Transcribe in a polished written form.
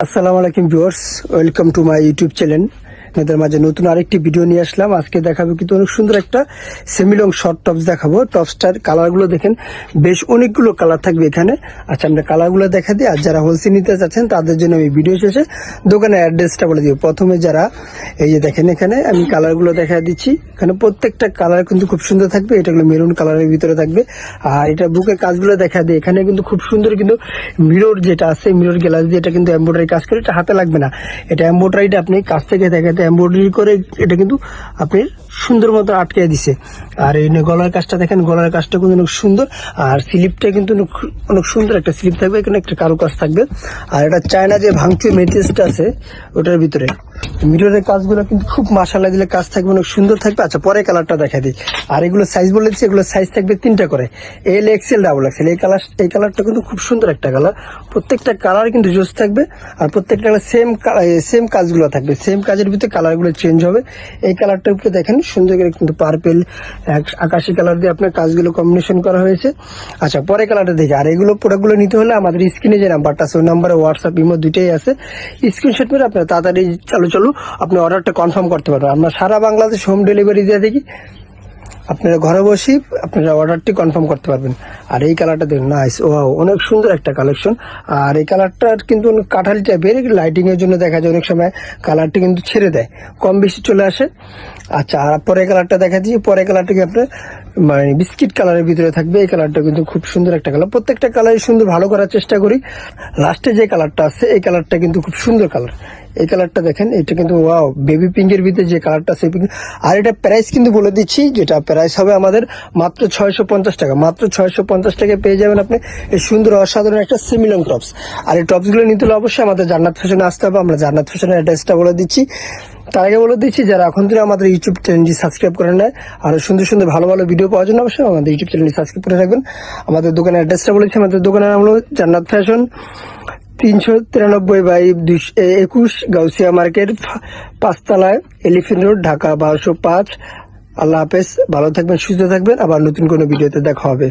আসসালামু আলাইকুম viewers, welcome to my YouTube channel. আপনাদের মাঝে নতুন আরেকটি ভিডিও নিয়ে আসলাম। আজকে দেখাবো কিন্তু অনেক সুন্দর একটা সেমিলং শর্ট টপস দেখাবো। টপসটার কালারগুলো দেখেন, বেশ অনেকগুলো কালার থাকবে এখানে। আচ্ছা, আমরা কালারগুলো দেখা দিই। আর যারা হোলসেল নিতে চাচ্ছেন তাদের জন্য আমি ভিডিও শেষে দোকানের অ্যাড্রেসটা বলে দিব। প্রথমে যারা এই যে দেখেন, এখানে আমি কালারগুলো দেখা দিচ্ছি। এখানে প্রত্যেকটা কালার কিন্তু খুব সুন্দর থাকবে। এটা হলো মেরুন কালারের ভিতরে থাকবে। আর এটা বুকের কাজগুলো দেখা দিই। এখানে কিন্তু খুব সুন্দর কিন্তু মিরর যেটা আছে, মিরর গ্লাস দিয়ে এটা কিন্তু এমব্রয়ডারি কাজ করে। এটা হাতে লাগবে না, এটা এমব্রয়ডারিটা আপনি কাছ থেকে দেখাতে এমব্রয়ডারি করে এটা কিন্তু আপনি সুন্দর মতো আটকে দিছে। আর এই গলার কাজটা দেখেন, গলার কাজটা কিন্তু অনেক সুন্দর। আর স্লিপটা কিন্তু অনেক সুন্দর একটা স্লিপ থাকবে। এখানে একটা কারু কাজ থাকবে। আর এটা চায়না যে ভাঙচুর মেটেরিয়ালসটা আছে ওটার ভিতরে মিররের কাজগুলো কিন্তু খুব মাশাআল্লাহ দিলে কাজ থাকবে, অনেক সুন্দর থাকবে। আচ্ছা, পরে কালারটা দেখা দিই। আর এগুলো সাইজ বলেছি, এগুলো সাইজ থাকবে 3টা করে, এল, এক্সেল, ডাবল এক্সেল। এই কালারটা কিন্তু খুব সুন্দর একটা কালার। প্রত্যেকটা কালার কিন্তু জোস থাকবে। আর প্রত্যেকটা সেম কাজগুলো থাকবে, সেম কাজের ভিতরে কালারগুলো চেঞ্জ হবে। এই কালারটার উপরে দেখেন সুন্দর করে কিন্তু পার্পেল, আকাশি কালার দিয়ে আপনার কাজগুলো কম্বিনেশন করা হয়েছে। আচ্ছা, পরে কালারটা দেখি। আর এগুলো প্রোডাক্টগুলো নিতে হলে আমাদের স্ক্রিনে যে নাম্বারটা আছে ওই নাম্বারে হোয়াটসঅ্যাপ, ইমো দুইটাই আছে। স্ক্রিনশট করে আপনার তাড়াতাড়ি চালু আপনি অর্ডারটা কনফার্ম করতে পারবেন। আমরা সারা বাংলাদেশ হোম ডেলিভারি দিয়ে দেখি, আপনারা ঘরে বসেই আপনারা অর্ডারটি কনফার্ম করতে পারবেন। আর এই কালারটা দেখুন, নাইস, ও অনেক সুন্দর একটা কালেকশন। আর এই কালারটার কিন্তু কাঠালি টাইপের, লাইটিং এর জন্য দেখা যায় অনেক সময় কালারটি কিন্তু ছেড়ে দেয়, কম বেশি চলে আসে। আচ্ছা, আর পরে কালারটা দেখা দিই। পরে কালারটা কি আপনার মানে বিস্কিট কালারের ভিতরে থাকবে। এই কালারটা কিন্তু খুব সুন্দর একটা কালার। প্রত্যেকটা কালারই সুন্দর, ভালো করার চেষ্টা করি। লাস্টে যে কালারটা আছে এই কালারটা কিন্তু খুব সুন্দর কালার। এই কালারটা দেখেন, এটা কিন্তু ওয়াও, বেবি পিঙ্কের ভিতরে যে কালারটা আছে পিঙ্ক। আর এটা প্রাইস কিন্তু বলে দিচ্ছি, যেটা প্রাইস হবে আমাদের মাত্র 650 টাকা। মাত্র 650 টাকায় পেয়ে যাবেন আপনি এই সুন্দর অসাধারণ একটা সেমিলং টপস। আর এই টপসগুলো নিতে হলে অবশ্যই আমাদের জান্নাত ফ্যাশনে আসতে হবে। আমরা জান্নাত ফ্যাশনের অ্যাড্রেসটা বলে দিচ্ছি। তার আগে বলে দিচ্ছি, যারা এখন থেকে আমাদের ইউটিউব চ্যানেলটি সাবস্ক্রাইব করে নেয় আর সুন্দর সুন্দর ভালো ভালো ভিডিও পাওয়ার জন্য অবশ্যই আমাদের ইউটিউব চ্যানেলটি সাবস্ক্রাইব করে রাখবেন। আমাদের দোকানের অ্যাড্রেসটা বলেছি। আমাদের দোকানের নাম হলো জান্নাত ফ্যাশন, 393/21 গাউসিয়া মার্কেট, 5 তলায়, এলিফেন্ট রোড, ঢাকা 1205। আল্লাহ হাফেজ, ভালো থাকবেন, সুস্থ থাকবেন। আবার নতুন কোনো ভিডিওতে দেখা হবে।